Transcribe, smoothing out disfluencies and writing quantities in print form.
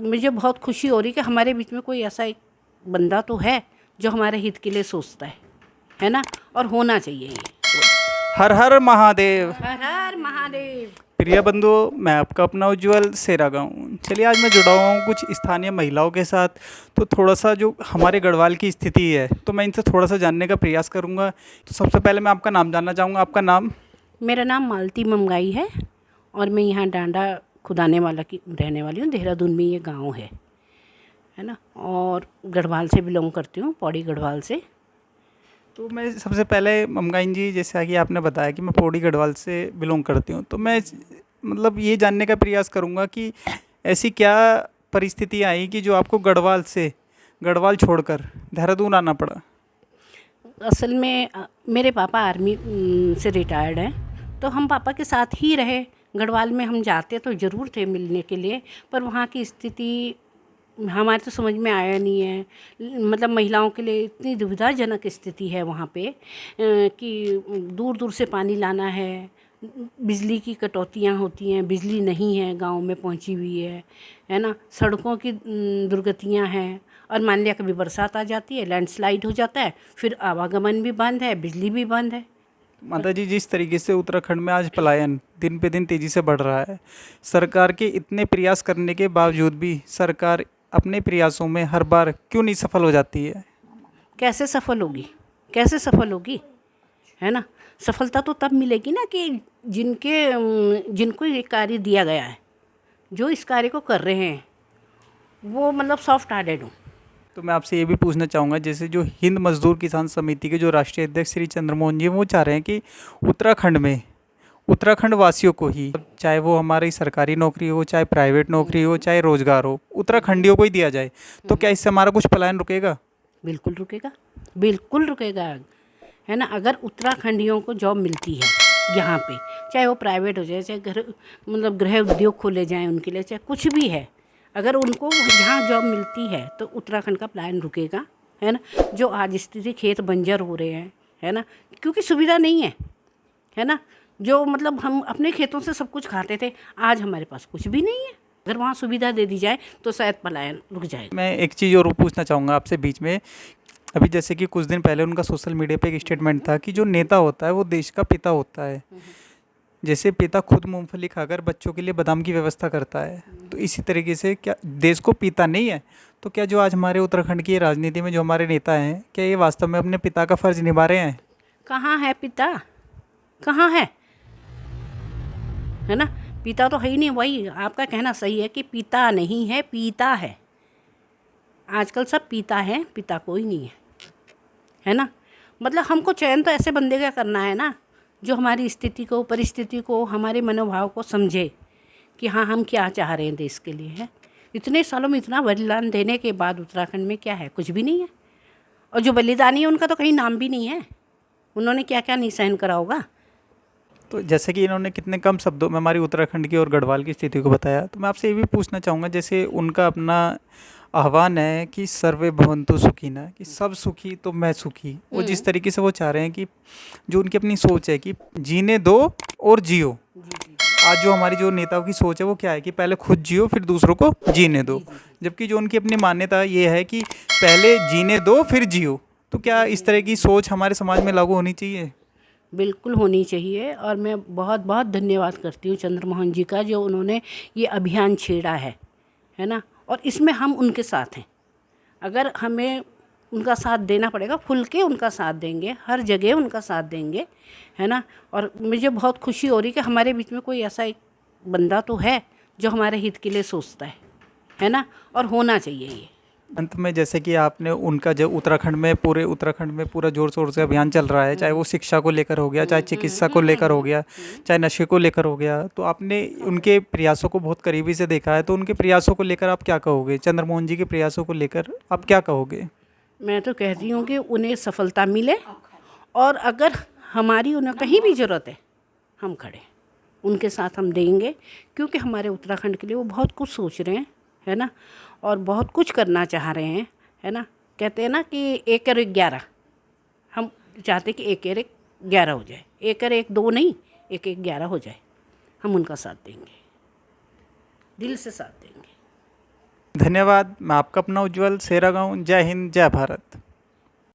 मुझे बहुत खुशी हो रही कि हमारे बीच में कोई ऐसा एक बंदा तो है जो हमारे हित के लिए सोचता है ना। और होना चाहिए ये। हर हर महादेव। हर हर महादेव। प्रिय बंधु, मैं आपका अपना उज्जवल सेरागांव। चलिए, आज मैं जुड़ा हुआ हूँ कुछ स्थानीय महिलाओं के साथ। तो थोड़ा सा जो हमारे गढ़वाल की स्थिति है, तो मैं इनसे थोड़ा सा जानने का प्रयास करूँगा। तो सबसे पहले मैं आपका नाम जानना चाहूँगा। आपका नाम? मेरा नाम मालती ममगाई है और मैं यहाँ डांडा खुदाने वाला की रहने वाली हूँ। देहरादून में ये गांव है ना। और गढ़वाल से बिलोंग करती हूँ, पौड़ी गढ़वाल से। तो मैं सबसे पहले ममगाइन जी, जैसा कि आपने बताया कि मैं पौड़ी गढ़वाल से बिलोंग करती हूँ, तो मैं मतलब ये जानने का प्रयास करूँगा कि ऐसी क्या परिस्थितियाँ आई कि जो आपको गढ़वाल छोड़कर देहरादून आना पड़ा। असल में मेरे पापा आर्मी से रिटायर्ड हैं, तो हम पापा के साथ ही रहे। गढ़वाल में हम जाते तो ज़रूर थे मिलने के लिए, पर वहाँ की स्थिति हमारे तो समझ में आया नहीं है। मतलब महिलाओं के लिए इतनी दुविधाजनक स्थिति है वहाँ पे कि दूर दूर से पानी लाना है, बिजली की कटौतियाँ होती हैं, बिजली नहीं है, गांव में पहुँची हुई है ना। सड़कों की दुर्गतियाँ हैं। और मान लिया कभी बरसात आ जाती है, लैंडस्लाइड हो जाता है, फिर आवागमन भी बंद है, बिजली भी बंद है। माता जी, जिस तरीके से उत्तराखंड में आज पलायन दिन पे दिन तेज़ी से बढ़ रहा है, सरकार के इतने प्रयास करने के बावजूद भी सरकार अपने प्रयासों में हर बार क्यों नहीं सफल हो जाती है? कैसे सफल होगी? कैसे सफल होगी? है ना। सफलता तो तब मिलेगी ना कि जिनको ये कार्य दिया गया है, जो इस कार्य को कर रहे हैं, वो मतलब सॉफ्ट हार्टेड हो। तो मैं आपसे ये भी पूछना चाहूँगा, जैसे जो हिंद मजदूर किसान समिति के जो राष्ट्रीय अध्यक्ष श्री चंद्रमोहन जी, वो चाह रहे हैं कि उत्तराखंड में उत्तराखंड वासियों को ही, चाहे वो हमारी सरकारी नौकरी हो, चाहे प्राइवेट नौकरी हो, चाहे रोजगार हो, उत्तराखंडियों को ही दिया जाए। तो क्या इससे हमारा कुछ पलायन रुकेगा? बिल्कुल रुकेगा, बिल्कुल रुकेगा। है ना। अगर उत्तराखंडियों को जॉब मिलती है यहाँ पे, चाहे वो प्राइवेट हो जाए, चाहे घर मतलब गृह उद्योग खोले जाएं उनके लिए, चाहे कुछ भी है, अगर उनको यहाँ जॉब मिलती है तो उत्तराखंड का प्लान रुकेगा। है ना। जो आज स्थिति खेत बंजर हो रहे हैं, है ना, क्योंकि सुविधा नहीं है ना। जो मतलब हम अपने खेतों से सब कुछ खाते थे, आज हमारे पास कुछ भी नहीं है। अगर वहाँ सुविधा दे दी जाए तो शायद पलायन रुक जाएगा। मैं एक चीज़ और पूछना चाहूँगा आपसे बीच में। अभी जैसे कि कुछ दिन पहले उनका सोशल मीडिया पे एक स्टेटमेंट था कि जो नेता होता है वो देश का पिता होता है। जैसे पिता खुद मूंगफली खाकर बच्चों के लिए बादाम की व्यवस्था करता है, तो इसी तरीके से क्या देश को पिता नहीं है? तो क्या जो आज हमारे उत्तराखंड की राजनीति में जो हमारे नेता हैं, क्या ये वास्तव में अपने पिता का फर्ज निभा रहे हैं? कहाँ है पिता? कहाँ है ना। पिता तो है ही नहीं। वही आपका कहना सही है कि पिता नहीं है, पीता है। आजकल सब पीता है, पिता कोई नहीं है ना। मतलब हमको चयन तो ऐसे बंदे का करना है ना, जो हमारी स्थिति को, परिस्थिति को, हमारे मनोभाव को समझे कि हाँ, हम क्या चाह रहे हैं देश के लिए। है इतने सालों में इतना बलिदान देने के बाद उत्तराखंड में क्या है? कुछ भी नहीं है। और जो बलिदानी है उनका तो कहीं नाम भी नहीं है। उन्होंने क्या क्या नहीं सहन करा होगा। तो जैसे कि इन्होंने कितने कम शब्दों में हमारी उत्तराखंड की और गढ़वाल की स्थिति को बताया, तो मैं आपसे ये भी पूछना चाहूँगा, जैसे उनका अपना आह्वान है कि सर्वे भवन्तु सुखिनः, कि सब सुखी तो मैं सुखी। वो जिस तरीके से वो चाह रहे हैं कि जो उनकी अपनी सोच है कि जीने दो और जियो। आज जो हमारी जो नेताओं की सोच है वो क्या है कि पहले खुद जियो फिर दूसरों को जीने दो, जबकि जो उनकी अपनी मान्यता ये है कि पहले जीने दो फिर जियो। तो क्या इस तरह की सोच हमारे समाज में लागू होनी चाहिए? बिल्कुल होनी चाहिए। और मैं बहुत बहुत धन्यवाद करती हूँ चंद्रमोहन जी का, जो उन्होंने ये अभियान छेड़ा है ना। और इसमें हम उनके साथ हैं। अगर हमें उनका साथ देना पड़ेगा, खुल के उनका साथ देंगे, हर जगह उनका साथ देंगे। है ना। और मुझे बहुत खुशी हो रही कि हमारे बीच में कोई ऐसा एक बंदा तो है जो हमारे हित के लिए सोचता है ना। और होना चाहिए ये। अंत में, जैसे कि आपने उनका जो पूरे उत्तराखंड में पूरा जोर शोर से अभियान चल रहा है, चाहे वो शिक्षा को लेकर हो गया, चाहे चिकित्सा को लेकर हो गया, चाहे नशे को लेकर हो गया, तो आपने उनके प्रयासों को बहुत करीबी से देखा है। तो उनके प्रयासों को लेकर आप क्या कहोगे? चंद्रमोहन जी के प्रयासों को लेकर आप क्या कहोगे? मैं तो कहती हूँ कि उन्हें सफलता मिले। और अगर हमारी उन्हें कहीं भी ज़रूरत है, हम खड़े उनके साथ हम देंगे। क्योंकि हमारे उत्तराखंड के लिए वो बहुत कुछ सोच रहे हैं, है ना। और बहुत कुछ करना चाह रहे हैं, है ना। कहते हैं ना कि 1 और 11, हम चाहते कि 1 और 1 11 हो जाए। 1 और 1 2 नहीं, 1 1 11 हो जाए। हम उनका साथ देंगे, दिल से साथ देंगे। धन्यवाद। मैं आपका अपना उज्जवल सेरा गाँव। जय हिंद, जय भारत।